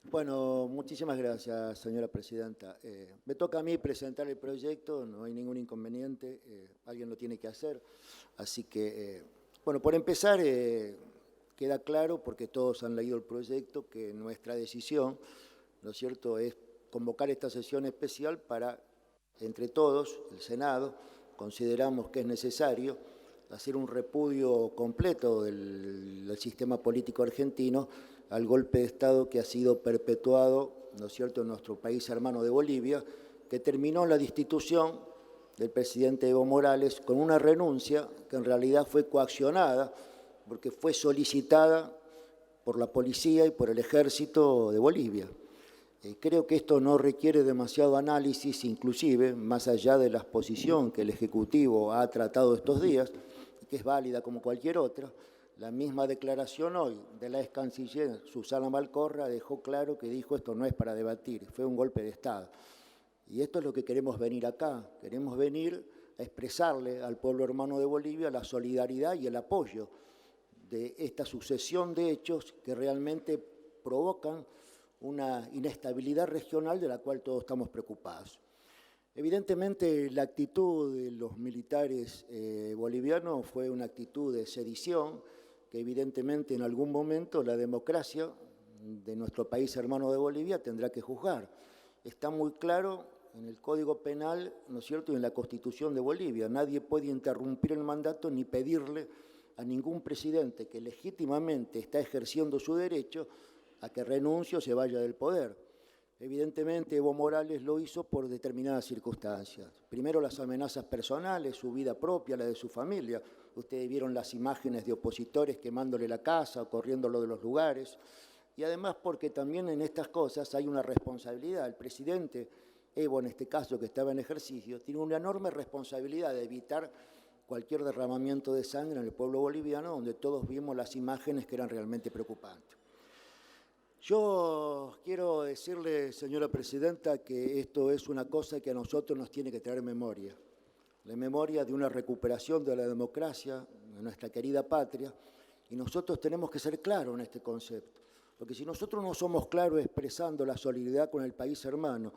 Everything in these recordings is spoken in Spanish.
Bueno, muchísimas gracias, señora presidenta. Me toca a mí presentar el proyecto, no hay ningún inconveniente, alguien lo tiene que hacer. Así que, bueno, por empezar, queda claro, porque todos han leído el proyecto, que nuestra decisión, ¿no es cierto?, es convocar esta sesión especial para, entre todos, el Senado, consideramos que es necesario hacer un repudio completo del sistema político argentino al golpe de Estado que ha sido perpetuado, ¿no es cierto?, en nuestro país hermano de Bolivia, que terminó la destitución del presidente Evo Morales con una renuncia que en realidad fue coaccionada porque fue solicitada por la policía y por el ejército de Bolivia. Creo que esto no requiere demasiado análisis, inclusive, más allá de la exposición que el Ejecutivo ha tratado estos días, que es válida como cualquier otra. La misma declaración hoy de la ex canciller Susana Malcorra dejó claro que dijo esto no es para debatir, fue un golpe de Estado. Y esto es lo que queremos venir acá, queremos venir a expresarle al pueblo hermano de Bolivia la solidaridad y el apoyo de esta sucesión de hechos que realmente provocan una inestabilidad regional de la cual todos estamos preocupados. Evidentemente, la actitud de los militares bolivianos fue una actitud de sedición, que evidentemente en algún momento la democracia de nuestro país hermano de Bolivia tendrá que juzgar. Está muy claro en el Código Penal, ¿no es cierto?, y en la Constitución de Bolivia. Nadie puede interrumpir el mandato ni pedirle a ningún presidente que legítimamente está ejerciendo su derecho a que renuncie o se vaya del poder. Evidentemente, Evo Morales lo hizo por determinadas circunstancias. Primero, las amenazas personales, su vida propia, la de su familia. Ustedes vieron las imágenes de opositores quemándole la casa o corriéndolo de los lugares. Y además porque también en estas cosas hay una responsabilidad. El presidente, Evo en este caso, que estaba en ejercicio, tiene una enorme responsabilidad de evitar cualquier derramamiento de sangre en el pueblo boliviano, donde todos vimos las imágenes que eran realmente preocupantes. Yo quiero decirle, señora presidenta, que esto es una cosa que a nosotros nos tiene que traer memoria. La memoria de una recuperación de la democracia en nuestra querida patria, y nosotros tenemos que ser claros en este concepto. Porque si nosotros no somos claros expresando la solidaridad con el país hermano,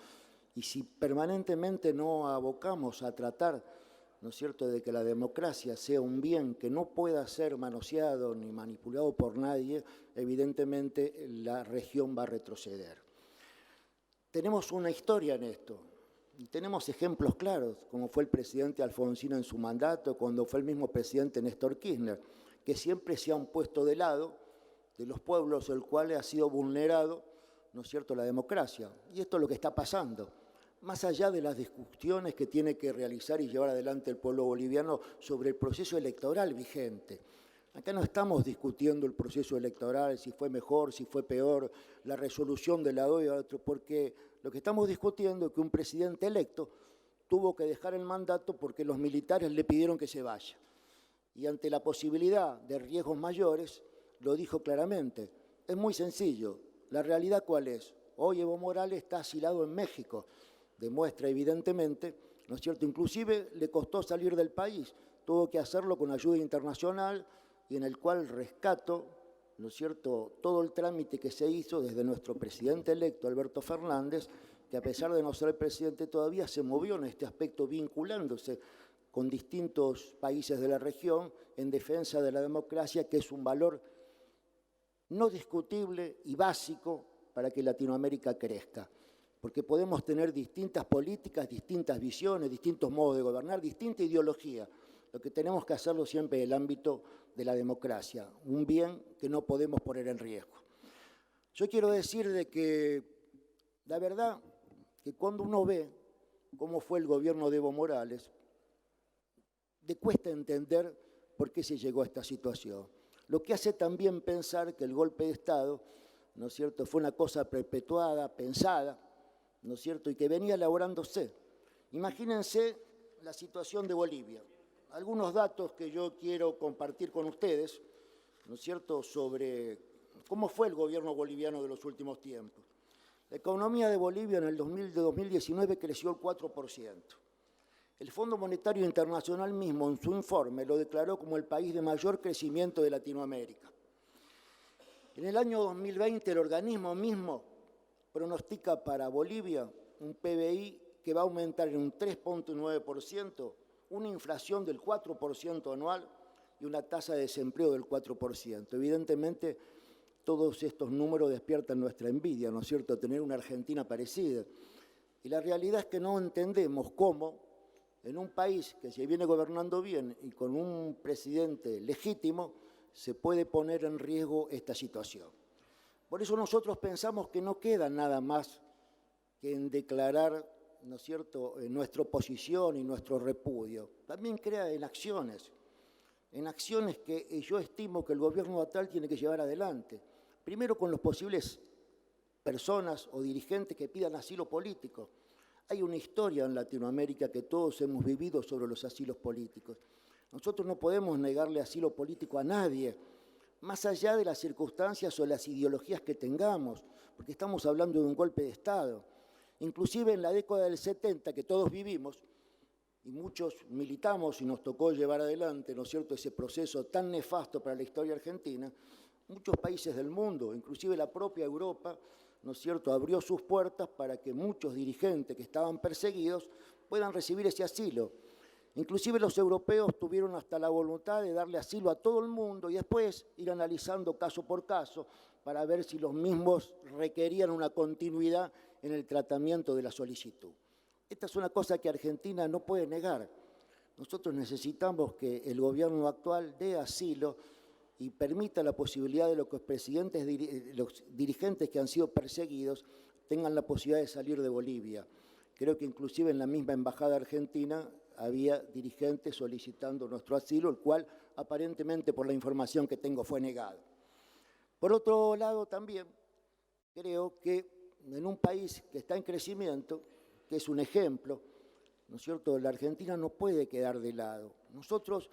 y si permanentemente no abocamos a tratar, ¿no es cierto?, de que la democracia sea un bien que no pueda ser manoseado ni manipulado por nadie, evidentemente la región va a retroceder. Tenemos una historia en esto, y tenemos ejemplos claros, como fue el presidente Alfonsín en su mandato, cuando fue el mismo presidente Néstor Kirchner, que siempre se han puesto de lado de los pueblos el cual ha sido vulnerado, ¿no es cierto?, la democracia. Y esto es lo que está pasando. Más allá de las discusiones que tiene que realizar y llevar adelante el pueblo boliviano sobre el proceso electoral vigente. Acá no estamos discutiendo el proceso electoral, si fue mejor, si fue peor, la resolución de la OEA, porque lo que estamos discutiendo es que un presidente electo tuvo que dejar el mandato porque los militares le pidieron que se vaya. Y ante la posibilidad de riesgos mayores, lo dijo claramente. Es muy sencillo. ¿La realidad cuál es? Hoy Evo Morales está asilado en México. Demuestra evidentemente, ¿no es cierto?, inclusive le costó salir del país, tuvo que hacerlo con ayuda internacional y en el cual rescato, ¿no es cierto?, todo el trámite que se hizo desde nuestro presidente electo, Alberto Fernández, que a pesar de no ser el presidente todavía se movió en este aspecto vinculándose con distintos países de la región en defensa de la democracia, que es un valor no discutible y básico para que Latinoamérica crezca. Porque podemos tener distintas políticas, distintas visiones, distintos modos de gobernar, distinta ideología. Lo que tenemos que hacerlo siempre en el ámbito de la democracia, un bien que no podemos poner en riesgo. Yo quiero decir de que la verdad que cuando uno ve cómo fue el gobierno de Evo Morales, le cuesta entender por qué se llegó a esta situación. Lo que hace también pensar que el golpe de Estado, ¿no es cierto?, fue una cosa perpetuada, pensada, ¿no es cierto?, y que venía elaborándose. Imagínense la situación de Bolivia. Algunos datos que yo quiero compartir con ustedes, ¿no es cierto?, sobre cómo fue el gobierno boliviano de los últimos tiempos. La economía de Bolivia en el 2019 creció el 4%. El Fondo Monetario Internacional mismo en su informe lo declaró como el país de mayor crecimiento de Latinoamérica. En el año 2020 el organismo mismo pronostica para Bolivia un PBI que va a aumentar en un 3,9%, una inflación del 4% anual y una tasa de desempleo del 4%. Evidentemente, todos estos números despiertan nuestra envidia, ¿no es cierto?, tener una Argentina parecida. Y la realidad es que no entendemos cómo, en un país que se viene gobernando bien y con un presidente legítimo, se puede poner en riesgo esta situación. Por eso nosotros pensamos que no queda nada más que en declarar, ¿no es cierto?, nuestra oposición y nuestro repudio. También crea en acciones que yo estimo que el gobierno actual tiene que llevar adelante. Primero con los posibles personas o dirigentes que pidan asilo político. Hay una historia en Latinoamérica que todos hemos vivido sobre los asilos políticos. Nosotros no podemos negarle asilo político a nadie, más allá de las circunstancias o las ideologías que tengamos, porque estamos hablando de un golpe de Estado. Inclusive en la década del 70, que todos vivimos, y muchos militamos y nos tocó llevar adelante, ¿no es cierto?, ese proceso tan nefasto para la historia argentina, muchos países del mundo, inclusive la propia Europa, ¿no es cierto?, abrió sus puertas para que muchos dirigentes que estaban perseguidos puedan recibir ese asilo. Inclusive los europeos tuvieron hasta la voluntad de darle asilo a todo el mundo y después ir analizando caso por caso para ver si los mismos requerían una continuidad en el tratamiento de la solicitud. Esta es una cosa que Argentina no puede negar. Nosotros necesitamos que el gobierno actual dé asilo y permita la posibilidad de los dirigentes que han sido perseguidos tengan la posibilidad de salir de Bolivia. Creo que inclusive en la misma embajada argentina había dirigentes solicitando nuestro asilo, el cual aparentemente, por la información que tengo, fue negado. Por otro lado, también creo que en un país que está en crecimiento, que es un ejemplo, ¿no es cierto?, la Argentina no puede quedar de lado. Nosotros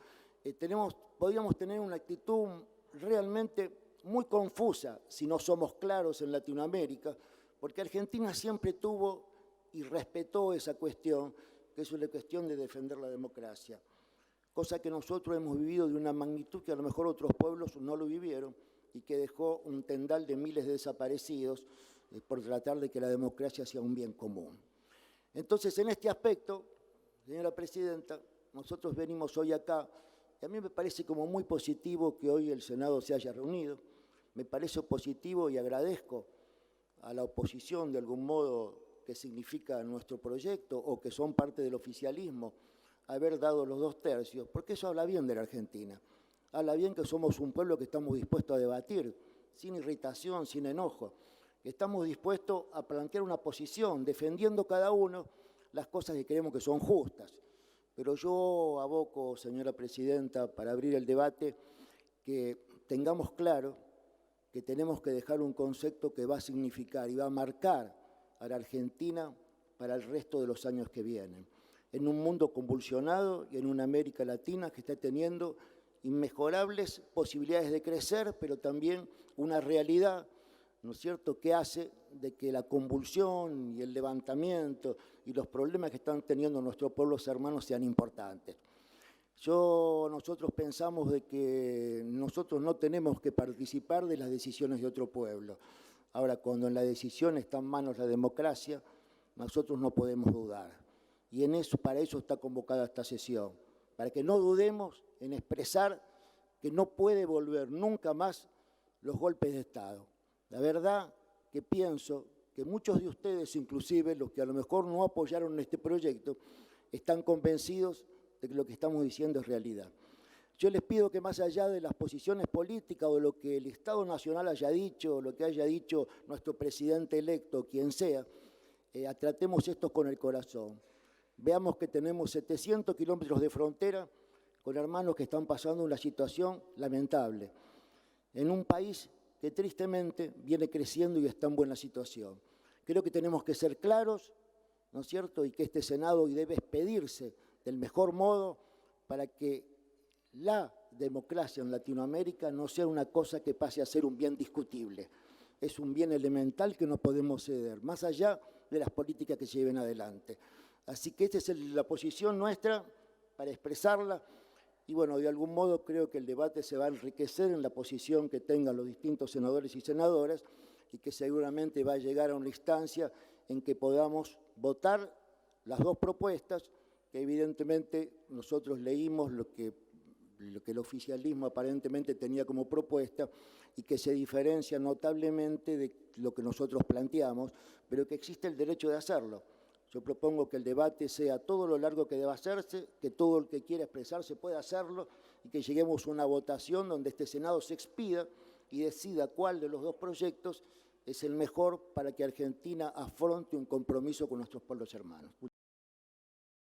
podríamos tener una actitud realmente muy confusa si no somos claros en Latinoamérica, porque Argentina siempre tuvo y respetó esa cuestión, que es una cuestión de defender la democracia, cosa que nosotros hemos vivido de una magnitud que a lo mejor otros pueblos no lo vivieron y que dejó un tendal de miles de desaparecidos por tratar de que la democracia sea un bien común. Entonces, en este aspecto, señora presidenta, nosotros venimos hoy acá, y a mí me parece como muy positivo que hoy el Senado se haya reunido, me parece positivo y agradezco a la oposición de algún modo que significa nuestro proyecto o que son parte del oficialismo, haber dado los 2/3, porque eso habla bien de la Argentina. Habla bien que somos un pueblo que estamos dispuestos a debatir, sin irritación, sin enojo, que estamos dispuestos a plantear una posición, defendiendo cada uno las cosas que creemos que son justas. Pero yo aboco, señora presidenta, para abrir el debate, que tengamos claro que tenemos que dejar un concepto que va a significar y va a marcar a la Argentina para el resto de los años que vienen. En un mundo convulsionado y en una América Latina que está teniendo inmejorables posibilidades de crecer, pero también una realidad, ¿no es cierto?, que hace de que la convulsión y el levantamiento y los problemas que están teniendo nuestros pueblos hermanos sean importantes. Nosotros pensamos de que nosotros no tenemos que participar de las decisiones de otro pueblo. Ahora, cuando en la decisión está en manos la democracia, nosotros no podemos dudar. Y para eso está convocada esta sesión, para que no dudemos en expresar que no puede volver nunca más los golpes de Estado. La verdad que pienso que muchos de ustedes, inclusive los que a lo mejor no apoyaron este proyecto, están convencidos de que lo que estamos diciendo es realidad. Yo les pido que más allá de las posiciones políticas o lo que el Estado Nacional haya dicho, o lo que haya dicho nuestro presidente electo, quien sea, tratemos esto con el corazón. Veamos que tenemos 700 kilómetros de frontera con hermanos que están pasando una situación lamentable, en un país que tristemente viene creciendo y está en buena situación. Creo que tenemos que ser claros, ¿no es cierto?, y que este Senado hoy debe expedirse del mejor modo para que la democracia en Latinoamérica no sea una cosa que pase a ser un bien discutible. Es un bien elemental que no podemos ceder, más allá de las políticas que se lleven adelante. Así que esta es la posición nuestra para expresarla. Y bueno, de algún modo creo que el debate se va a enriquecer en la posición que tengan los distintos senadores y senadoras, y que seguramente va a llegar a una instancia en que podamos votar las dos propuestas, que evidentemente nosotros leímos lo que el oficialismo aparentemente tenía como propuesta y que se diferencia notablemente de lo que nosotros planteamos, pero que existe el derecho de hacerlo. Yo propongo que el debate sea todo lo largo que deba hacerse, que todo el que quiera expresarse pueda hacerlo y que lleguemos a una votación donde este Senado se expida y decida cuál de los dos proyectos es el mejor para que Argentina afronte un compromiso con nuestros pueblos hermanos.